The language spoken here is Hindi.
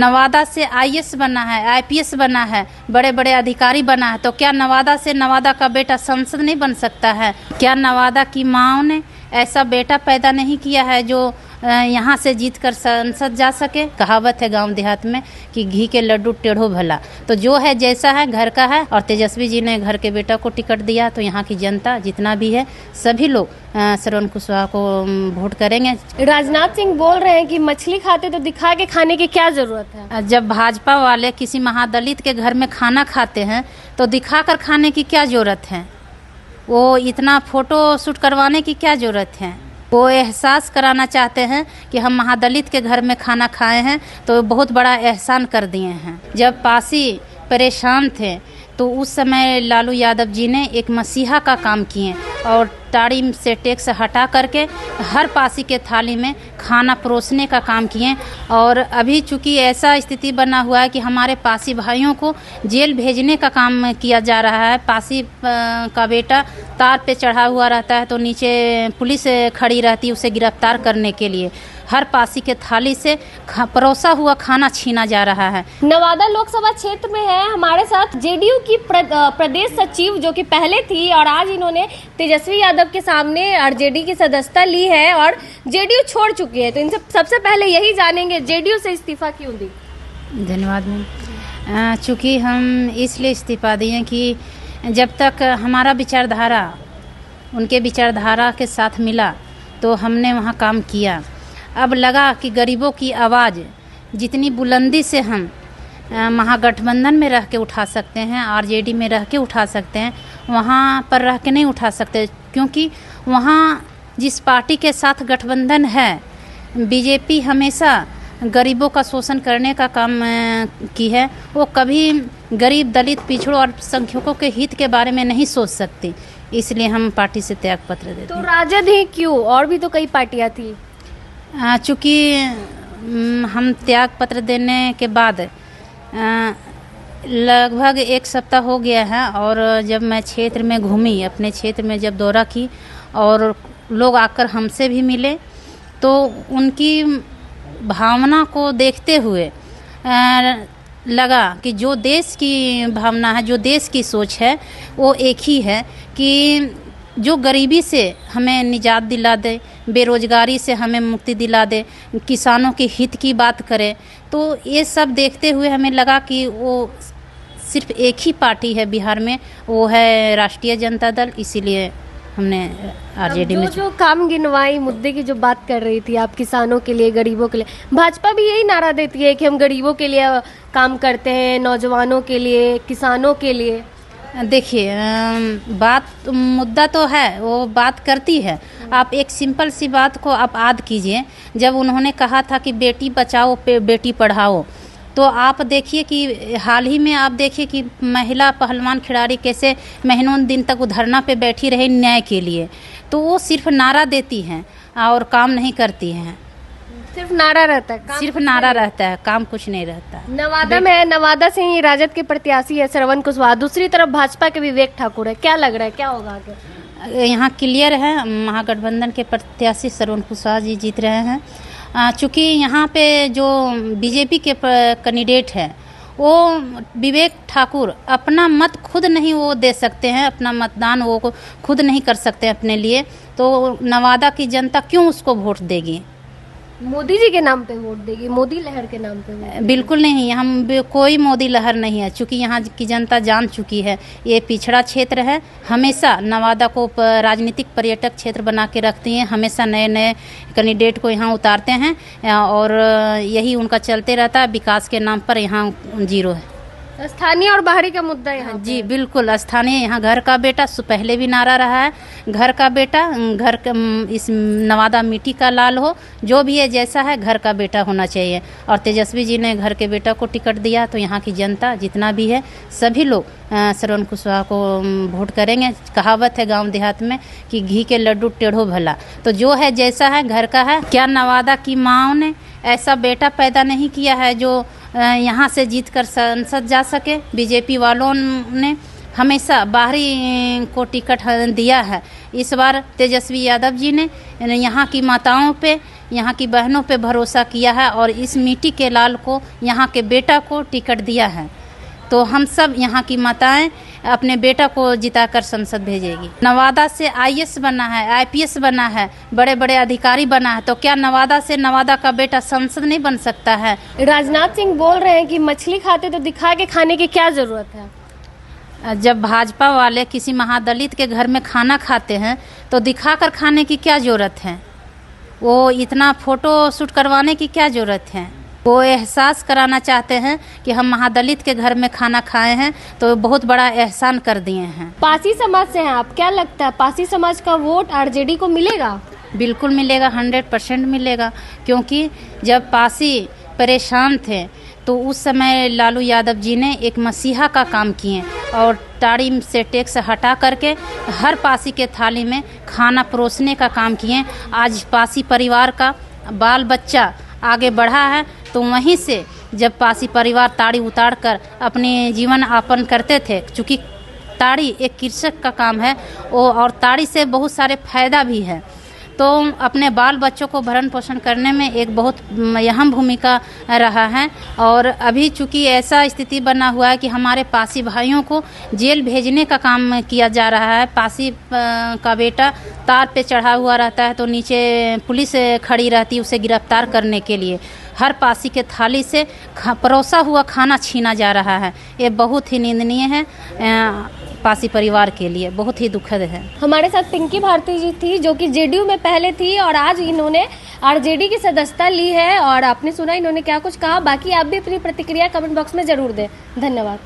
नवादा से आईएएस बना है, आईपीएस बना है, बड़े बड़े अधिकारी बना है, तो क्या नवादा से नवादा का बेटा सांसद नहीं बन सकता है? क्या नवादा की माँओं ने ऐसा बेटा पैदा नहीं किया है जो यहाँ से जीतकर संसद जा सके? कहावत है गांव देहात में कि घी के लड्डू टेढ़ो भला। तो जो है जैसा है घर का है, और तेजस्वी जी ने घर के बेटा को टिकट दिया तो यहाँ की जनता जितना भी है सभी लोग श्रवण कुशवाहा को वोट करेंगे। राजनाथ सिंह बोल रहे हैं कि मछली खाते तो दिखा के खाने की क्या जरूरत है। जब भाजपा वाले किसी महादलित के घर में खाना खाते हैं तो दिखाकर खाने की क्या जरूरत है? वो इतना फोटो शूट करवाने की क्या जरूरत है? वो एहसास कराना चाहते हैं कि हम महादलित के घर में खाना खाए हैं तो बहुत बड़ा एहसान कर दिए हैं। जब पासी परेशान थे तो उस समय लालू यादव जी ने एक मसीहा का काम किए और टाड़ी से टैक्स हटा करके हर पासी के थाली में खाना परोसने का काम किए। और अभी चूंकि ऐसा स्थिति बना हुआ है कि हमारे पासी भाइयों को जेल भेजने का काम किया जा रहा है। पासी का बेटा तार पे चढ़ा हुआ रहता है तो नीचे पुलिस खड़ी रहती है उसे गिरफ्तार करने के लिए। हर पासी के थाली से परोसा हुआ खाना छीना जा रहा है। नवादा लोकसभा क्षेत्र में है हमारे साथ जेडीयू की प्रदेश सचिव जो कि पहले थी और आज इन्होंने तेजस्वी यादव के सामने आरजेडी की सदस्यता ली है और जेडीयू छोड़ चुकी है। तो इनसे सबसे पहले यही जानेंगे जेडीयू से इस्तीफा क्यों दी? धन्यवाद मैम। चूँकि हम इसलिए इस्तीफा दिए कि जब तक हमारा विचारधारा उनके विचारधारा के साथ मिला तो हमने वहाँ काम किया। अब लगा कि गरीबों की आवाज़ जितनी बुलंदी से हम महागठबंधन में रह के उठा सकते हैं, आरजेडी में रह के उठा सकते हैं, वहाँ पर रह के नहीं उठा सकते। क्योंकि वहाँ जिस पार्टी के साथ गठबंधन है, बीजेपी हमेशा गरीबों का शोषण करने का काम की है। वो कभी गरीब, दलित, पिछड़ों और संख्यकों के हित के बारे में नहीं सोच सकती। इसलिए हम पार्टी से त्याग पत्र देते। तो राजद ही क्यों? और भी तो कई पार्टियां थी। चूँकि हम त्याग पत्र देने के बाद लगभग एक सप्ताह हो गया है और जब मैं क्षेत्र में घूमी, अपने क्षेत्र में जब दौरा की और लोग आकर हमसे भी मिले तो उनकी भावना को देखते हुए लगा कि जो देश की भावना है, जो देश की सोच है वो एक ही है कि जो गरीबी से हमें निजात दिला दे, बेरोजगारी से हमें मुक्ति दिला दे, किसानों के हित की बात करे। तो ये सब देखते हुए हमें लगा कि वो सिर्फ एक ही पार्टी है बिहार में, वो है राष्ट्रीय जनता दल। इसीलिए हमने आरजेडी में जो काम गिनवाई मुद्दे की जो बात कर रही थी आप, किसानों के लिए, गरीबों के लिए, भाजपा भी यही नारा देती है कि हम गरीबों के लिए काम करते हैं, नौजवानों के लिए, किसानों के लिए। देखिए, बात मुद्दा तो है, वो बात करती है। आप एक सिंपल सी बात को आप याद कीजिए, जब उन्होंने कहा था कि बेटी बचाओ बेटी पढ़ाओ, तो आप देखिए कि हाल ही में आप देखिए कि महिला पहलवान खिलाड़ी कैसे महीनों दिन तक धरना पे बैठी रही न्याय के लिए। तो वो सिर्फ नारा देती हैं और काम नहीं करती हैं। सिर्फ नारा रहता है, सिर्फ नारा रहता है, काम कुछ नहीं रहता है। नवादा में है, नवादा से ही राजद के प्रत्याशी है श्रवण कुशवाहा, दूसरी तरफ भाजपा के विवेक ठाकुर है। क्या लग रहा है, क्या होगा आगे? यहाँ क्लियर है, महागठबंधन के प्रत्याशी श्रवण कुशवाहा जी जीत रहे हैं। चूँकि यहाँ पे जो बीजेपी के कैंडिडेट है वो विवेक ठाकुर अपना मत खुद नहीं वो दे सकते हैं, अपना मतदान वो खुद नहीं कर सकते अपने लिए। तो नवादा की जनता क्यों उसको वोट देगी? मोदी जी के नाम पे वोट देगी, मोदी लहर के नाम पे वोट? बिल्कुल नहीं, हम कोई मोदी लहर नहीं है। चूँकि यहाँ की जनता जान चुकी है ये पिछड़ा क्षेत्र है। हमेशा नवादा को राजनीतिक पर्यटक क्षेत्र बना के रखती हैं, हमेशा नए नए कैंडिडेट को यहाँ उतारते हैं और यही उनका चलते रहता है। विकास के नाम पर यहाँ जीरो है। स्थानीय और बाहरी का मुद्दा यहाँ जी बिल्कुल स्थानीय। यहाँ घर का बेटा पहले भी नारा रहा है, घर का बेटा, घर का इस नवादा मिट्टी का लाल हो, जो भी है जैसा है घर का बेटा होना चाहिए। और तेजस्वी जी ने घर के बेटा को टिकट दिया तो यहाँ की जनता जितना भी है सभी लोग श्रवण कुशवाहा को वोट करेंगे। कहावत है गांव देहात में कि घी के लड्डू टेढ़ो भला। तो जो है जैसा है घर का है। क्या नवादा की माँओं ने ऐसा बेटा पैदा नहीं किया है जो यहाँ से जीतकर संसद जा सके? बीजेपी वालों ने हमेशा बाहरी को टिकट दिया है। इस बार तेजस्वी यादव जी ने यहाँ की माताओं पे यहाँ की बहनों पे भरोसा किया है और इस मिट्टी के लाल को, यहाँ के बेटा को टिकट दिया है। तो हम सब यहाँ की माताएं अपने बेटा को जिताकर संसद भेजेगी। नवादा से आईएएस बना है, आईपीएस बना है, बड़े बड़े अधिकारी बना है, तो क्या नवादा से नवादा का बेटा संसद नहीं बन सकता है? राजनाथ सिंह बोल रहे हैं कि मछली खाते तो दिखा के खाने की क्या जरूरत है। जब भाजपा वाले किसी महादलित के घर में खाना खाते हैं तो दिखाकर खाने की क्या जरूरत है? वो इतना फोटो शूट करवाने की क्या जरूरत है? वो एहसास कराना चाहते हैं कि हम महादलित के घर में खाना खाए हैं तो बहुत बड़ा एहसान कर दिए हैं। पासी समाज से हैं आप, क्या लगता है पासी समाज का वोट आरजेडी को मिलेगा? बिल्कुल मिलेगा, 100% मिलेगा, क्योंकि जब पासी परेशान थे तो उस समय लालू यादव जी ने एक मसीहा का काम किए और ताड़ी से टैक्स हटा करके हर पासी के थाली में खाना परोसने का काम किए। आज पासी परिवार का बाल बच्चा आगे बढ़ा है, तो वहीं से जब पासी परिवार ताड़ी उतार कर अपने जीवन यापन करते थे, चूँकि ताड़ी एक कृषक का काम है और ताड़ी से बहुत सारे फायदा भी है, तो अपने बाल बच्चों को भरण पोषण करने में एक बहुत अहम भूमिका रहा है। और अभी चूँकि ऐसा स्थिति बना हुआ है कि हमारे पासी भाइयों को जेल भेजने का काम किया जा रहा है। पासी का बेटा तार पे चढ़ा हुआ रहता है तो नीचे पुलिस खड़ी रहती है उसे गिरफ्तार करने के लिए। हर पासी के थाली से परोसा हुआ खाना छीना जा रहा है। ये बहुत ही निंदनीय है, पासी परिवार के लिए बहुत ही दुखद है। हमारे साथ पिंकी भारती जी थी जो कि जेडीयू में पहले थी और आज इन्होंने आरजेडी की सदस्यता ली है और आपने सुना इन्होंने क्या कुछ कहा। बाकी आप भी अपनी प्रतिक्रिया कमेंट बॉक्स में जरूर दें। धन्यवाद।